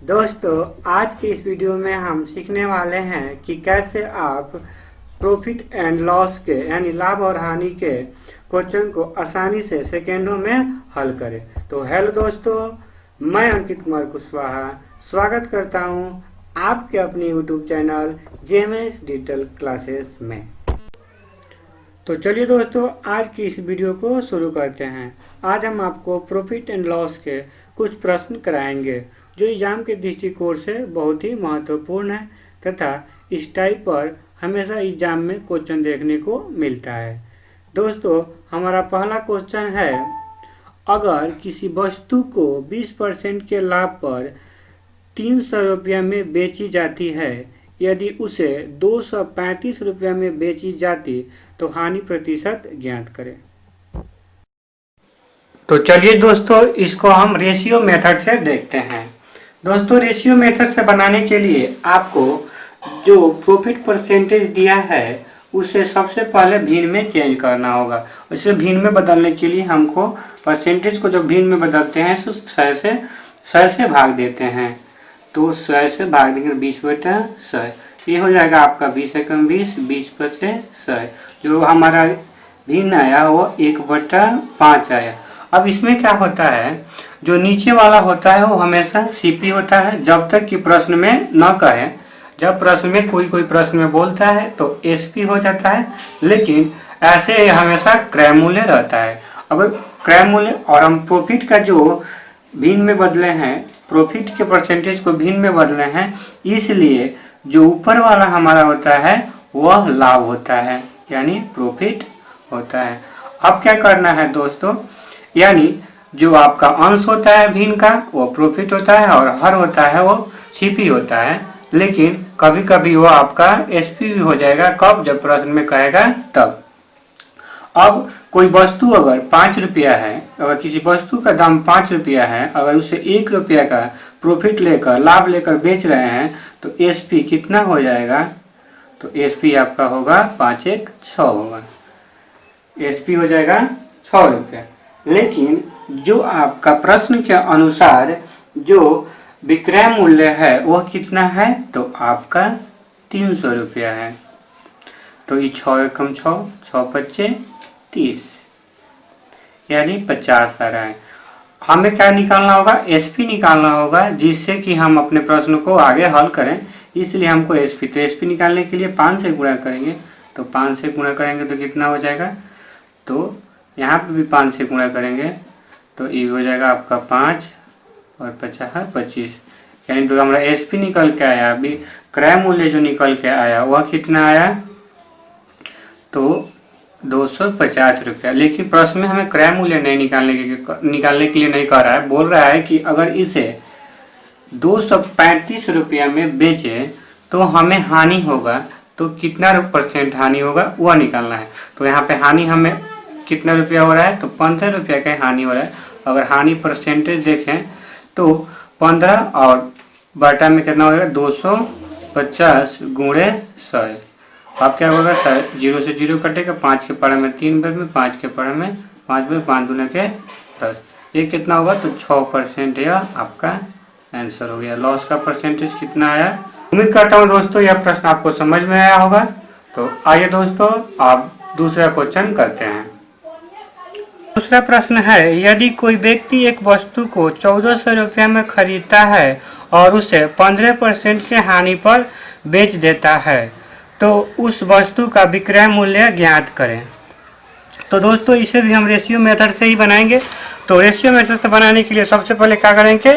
दोस्तों, आज की इस वीडियो में हम सीखने वाले हैं कि कैसे आप प्रॉफिट एंड लॉस के यानी लाभ और हानि के क्वेश्चन को आसानी से सेकेंडों में हल करें। तो हेलो दोस्तों, मैं अंकित कुमार कुशवाहा स्वागत करता हूं आपके अपने YouTube channel JMS digital classes में। तो चलिए दोस्तों, आज की इस वीडियो को शुरू करते हैं। आज हम आपको प्रॉफिट एंड लॉस के कुछ प्रश्न कराएंगे जो एग्जाम के दृष्टिकोण से बहुत ही महत्वपूर्ण है तथा इस टाइप पर हमेशा एग्जाम में क्वेश्चन देखने को मिलता है। दोस्तों, हमारा पहला क्वेश्चन है, अगर किसी वस्तु को 20% के लाभ पर 300 रुपया में बेची जाती है, यदि उसे 235 रुपया में बेची जाती तो हानि प्रतिशत ज्ञात करें। तो चलिए दोस्तों, इसको हम रेशियो मेथड से देखते हैं। दोस्तों, रेशियो मेथड से बनाने के लिए आपको जो प्रॉफिट परसेंटेज दिया है उसे सबसे पहले भिन्न में चेंज करना होगा। उसे भिन्न में बदलने के लिए हमको परसेंटेज को जब भिन्न में बदलते हैं तो 100 से भाग देते हैं। तो 100 से भाग देंगे 20/100, ये हो जाएगा आपका 20 एकम 20, 20/100। जो हमारा भिन्न आया वो 1/5 आया। अब इसमें क्या होता है, जो नीचे वाला होता है वो हमेशा सीपी होता है जब तक कि प्रश्न में न कहे। जब प्रश्न में कोई प्रश्न में बोलता है तो एसपी हो जाता है, लेकिन ऐसे हमेशा क्रय मूल्य रहता है। अगर क्रय मूल्य और हम प्रॉफिट का जो भिन्न में बदले हैं, प्रॉफिट के परसेंटेज को भिन्न में बदले हैं, इसलिए जो ऊपर वाला हमारा होता है वह लाभ होता है यानी प्रॉफिट होता है। अब क्या करना है दोस्तों, यानी जो आपका अंश होता है भिन्न का वो प्रॉफिट होता है और हर होता है वो सीपी होता है, लेकिन कभी कभी वो आपका एसपी भी हो जाएगा। कब? जब प्रश्न में कहेगा तब। अब कोई वस्तु अगर 5 रुपया है, अगर किसी वस्तु का दाम 5 रुपया है, अगर उसे 1 रुपया का प्रॉफिट लेकर लाभ लेकर बेच रहे हैं तो एसपी कितना हो जाएगा? तो एसपी आपका होगा 5 1 6 होगा। एसपी हो जाएगा 6 रुपया। लेकिन जो आपका प्रश्न के अनुसार जो विक्रय मूल्य है वह कितना है? तो आपका 300 रुपया है। तो ये 6 एकम 6, 6×5 30 यानी 50 आ रहा है। हमें क्या निकालना होगा? एसपी निकालना होगा, जिससे कि हम अपने प्रश्न को आगे हल करें। इसलिए हमको एसपी, तो एसपी निकालने के लिए 5 से गुणा करेंगे। तो 5 से गुणा करेंगे तो कितना हो जाएगा? तो यहाँ पे भी 5 से गुणा करेंगे तो ये हो जाएगा आपका 5 और 50 25, यानी तो हमारा एसपी निकल के आया। अभी क्रय मूल्य जो निकल के आया वह कितना आया? तो 250 रुपया। लेकिन प्रश्न में हमें क्रय मूल्य नहीं निकालने के लिए नहीं कह रहा है, बोल रहा है कि अगर इसे 235 रुपया में बेचे तो हमें हानि होगा, तो कितना परसेंट हानि होगा वह निकालना है। तो यहाँ पे हानि हमें कितना रुपया हो रहा है? तो 15 रुपया का हानि हो रहा है। अगर हानि परसेंटेज देखें तो 15 और बटा में कितना होगा? 250 गुणे 100। अब क्या होगा? 0 से 0 कटेगा, 5 के पढ़े में 3 बार में, 5 के पढ़े में 5 बार, 5 दूने के 10। ये कितना होगा? तो 6% यह आपका आंसर हो गया। लॉस का परसेंटेज कितना आया? उम्मीद करता हूँ दोस्तों यह प्रश्न आपको समझ में आया होगा। तो आइए दोस्तों, आप दूसरा क्वेश्चन करते हैं। दूसरा प्रश्न है, यदि कोई व्यक्ति एक वस्तु को 1400 रुपया में खरीदता है और उसे 15% के हानि पर बेच देता है तो उस वस्तु का विक्रय मूल्य ज्ञात करें। तो दोस्तों, इसे भी हम रेशियो मेथड से ही बनाएंगे। तो रेशियो मेथड से बनाने के लिए सबसे पहले क्या करेंगे,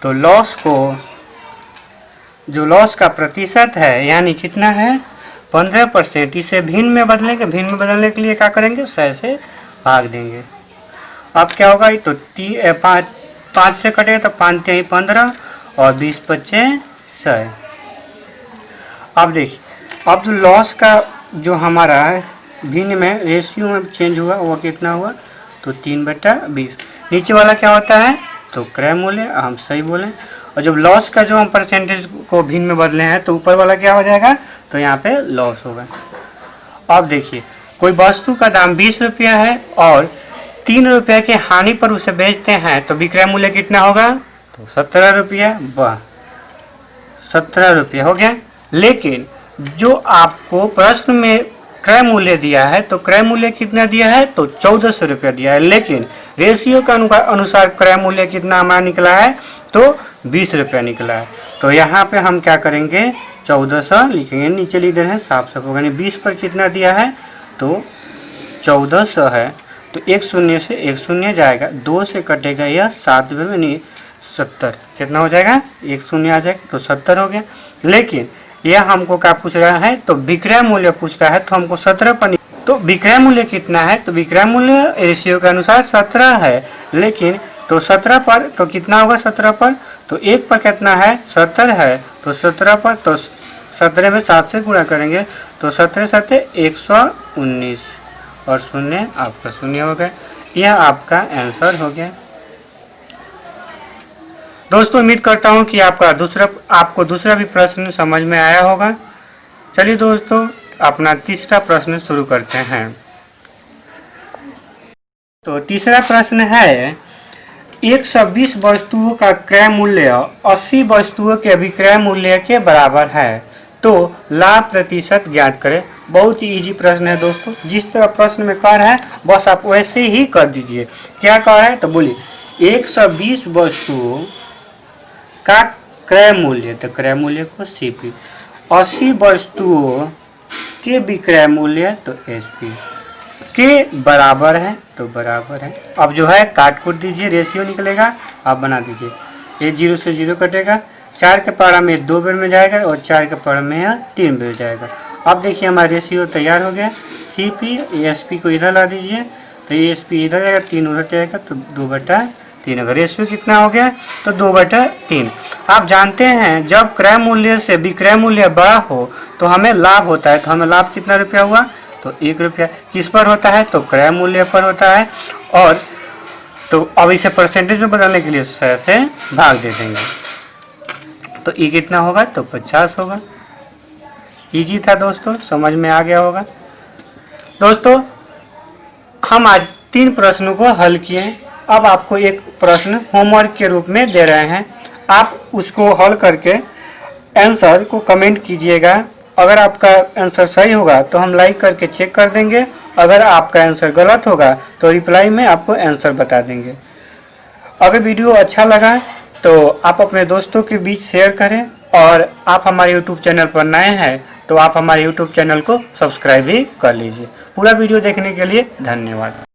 तो लॉस को, जो लॉस का प्रतिशत है यानी कितना है 15%, इसे भिन्न में बदलेंगे। भिन्न में बदलने के लिए क्या करेंगे? 100 से भाग देंगे। अब क्या होगा? तो 5 से कटेगा तो 5 3 15 और 20×5 100। अब देखिए, अब जो लॉस का जो हमारा भिन्न में रेशियो में चेंज हुआ वो कितना हुआ? तो 3/20। नीचे वाला क्या होता है? तो क्रय मूल्य, हम सही बोले। और जब लॉस का जो हम परसेंटेज को भिन्न में बदले हैं तो ऊपर वाला क्या हो जाएगा? तो यहाँ पे लॉस होगा। अब देखिए, कोई वस्तु का दाम 20 रुपया है और 3 रुपये के हानि पर उसे बेचते हैं तो विक्रय मूल्य कितना होगा? तो 17 रुपया। वाह, 17 रुपये हो गया। लेकिन जो आपको प्रश्न में क्रय मूल्य दिया है तो क्रय मूल्य कितना दिया है तो 1400 रुपया दिया है, लेकिन रेशियो के अनुसार क्रय मूल्य कितना हमारा निकला है तो 20 रुपया निकला है। तो यहाँ पे हम क्या करेंगे 1400 लिखेंगे, नीचे लिख दे रहे हैं साफ साफ होगा। 20 पर कितना दिया है तो 1400 है, तो एक शून्य से एक शून्य जाएगा, 2 से कटेगा यह 7 में नहीं 70, कितना हो जाएगा एक शून्य आ जाएगा तो 70 हो गया। लेकिन यह हमको क्या पूछ रहा है तो विक्रय मूल्य पूछ रहा है, तो हमको 17 पर, तो विक्रय मूल्य कितना है तो विक्रय मूल्य रेशियो के अनुसार 17 है, लेकिन तो 17 पर तो कितना होगा 17 पर तो 1 पर कितना है 70 है, तो 17 पर तो 17 में 7 से गुणा करेंगे तो 17 7 119 और शून्य आपका शून्य हो गया। यह आपका आंसर हो गया। दोस्तों उम्मीद करता हूं कि आपको दूसरा भी प्रश्न समझ में आया होगा। चलिए दोस्तों अपना तीसरा प्रश्न शुरू करते हैं। तो तीसरा प्रश्न है 120 वस्तुओं का क्रय मूल्य 80 वस्तुओं के विक्रय मूल्य के बराबर है, तो लाभ प्रतिशत ज्ञात करें। बहुत ही इजी प्रश्न है दोस्तों, जिस तरह प्रश्न में कह रहा है बस आप वैसे ही कर दीजिए। क्या कह रहा है तो बोलिए 120 वस्तुओं का क्रय मूल्य, तो क्रय मूल्य को सीपी, 80 वस्तुओं के विक्रय मूल्य तो एसपी के बराबर है, तो बराबर है। अब जो है काट कूट दीजिए, रेशियो निकलेगा, आप बना दीजिए। ये 0 से 0 कटेगा, 4 के पारा में 2 बेर में जाएगा और 4 के पारा में 3 बेर जाएगा। अब देखिए हमारा रेशियो तैयार हो गया। सीपी एसपी को इधर ला दीजिए, तो ये एसपी इधर जाएगा, 3 उधर जाएगा, तो 2/3। अगर रेशियो कितना हो गया तो 2/3। आप जानते हैं जब क्रय मूल्य से विक्रय मूल्य बड़ा हो तो हमें लाभ होता है, तो हमें लाभ कितना रुपया हुआ तो 1 रुपया। किस पर होता है तो क्रय मूल्य पर होता है। और तो अब इसे परसेंटेज में बदलने के लिए 100 से भाग दे देंगे, तो ये कितना होगा तो 50 होगा। इजी था दोस्तों, समझ में आ गया होगा। दोस्तों हम आज 3 प्रश्नों को हल किए। अब आपको एक प्रश्न होमवर्क के रूप में दे रहे हैं, आप उसको हल करके आंसर को कमेंट कीजिएगा। अगर आपका आंसर सही होगा तो हम लाइक करके चेक कर देंगे, अगर आपका आंसर गलत होगा तो रिप्लाई में आपको आंसर बता देंगे। अगर वीडियो अच्छा लगा तो आप अपने दोस्तों के बीच शेयर करें, और आप हमारे यूट्यूब चैनल पर नए हैं तो आप हमारे यूट्यूब चैनल को सब्सक्राइब भी कर लीजिए। पूरा वीडियो देखने के लिए धन्यवाद।